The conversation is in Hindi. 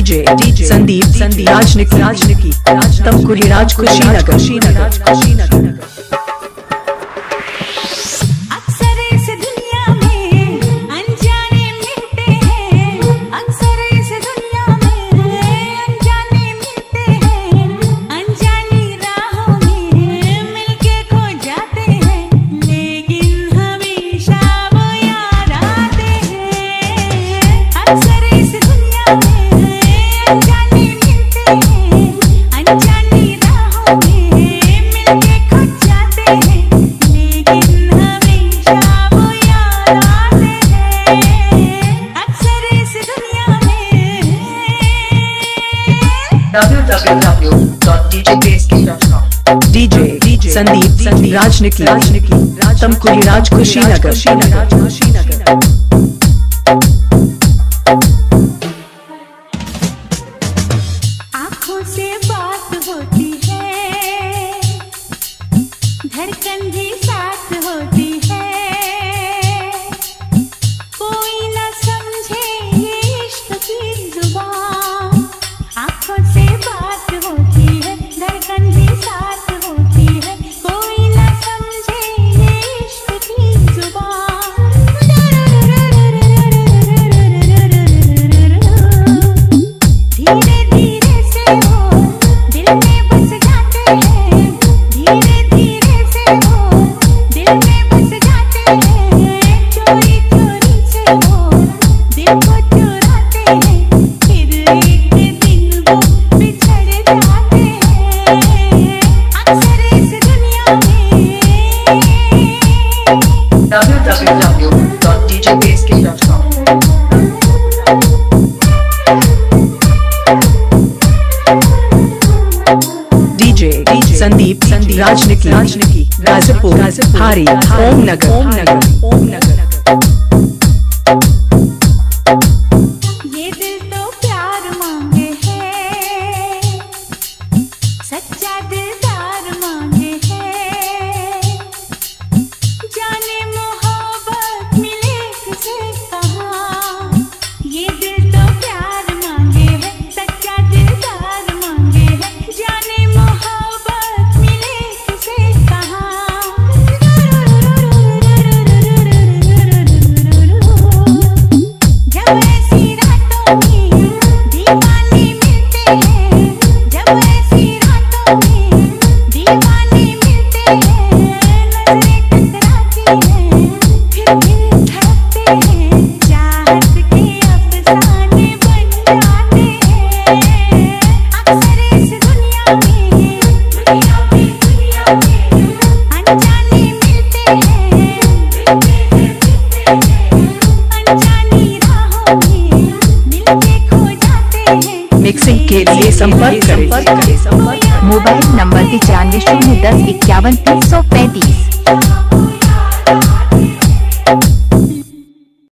डीजे संदीप राजनिकी तमकुरी राज कुशीनगर। www.djbasecamp.com डीजे संदीप राजनिकी तमकुरी राज कुशीनगर। आँखों से बात होती है, धड़कन भी साथ होती है, कोई न समझे ये इश्क की जुबान। आँखों से बात होती है, धड़कन भी साथ होती है, कोई न समझे ये इश्क की जुबान। धीरे धीरे से वो दिल में बस जाते हैं, धीरे धीरे से वो दिल में बस जाते हैं, चोरी चोरी से वो दिल को चुराते हैं, फिर एक दिन वो बिछड़ जाते हैं अक्सर इस दुनिया में। www.djbasecamp.com डीजे संदीप राजनिकी गाजीपुर हारी ओम नगर। ये दिल तो प्यार मांगे है, सच्चा दिलदार मांगे है, जाने मोहब्बत मिले किसे कहाँ। ये दिल तो प्यार मांगे है, सच्चा दिलदार मांगे है, जाने मोहब्बत मिले किसे कहाँ। जब ऐसी रातों में दीवाने मिलते हैं, जब ऐसी रातों में दीवाने मिलते हैं, नजरें टकराती हैं, फिर दिल धड़कते हैं, चाहत के अफसाने बन जाते हैं अक्सर इस दुनिया में। अनजाने मिलते हैं, अनजानी राहों में मिलके खो जाते हैं। मिक्सिंग के लिए संपर्क करें। Mobile number 95 010 51 335।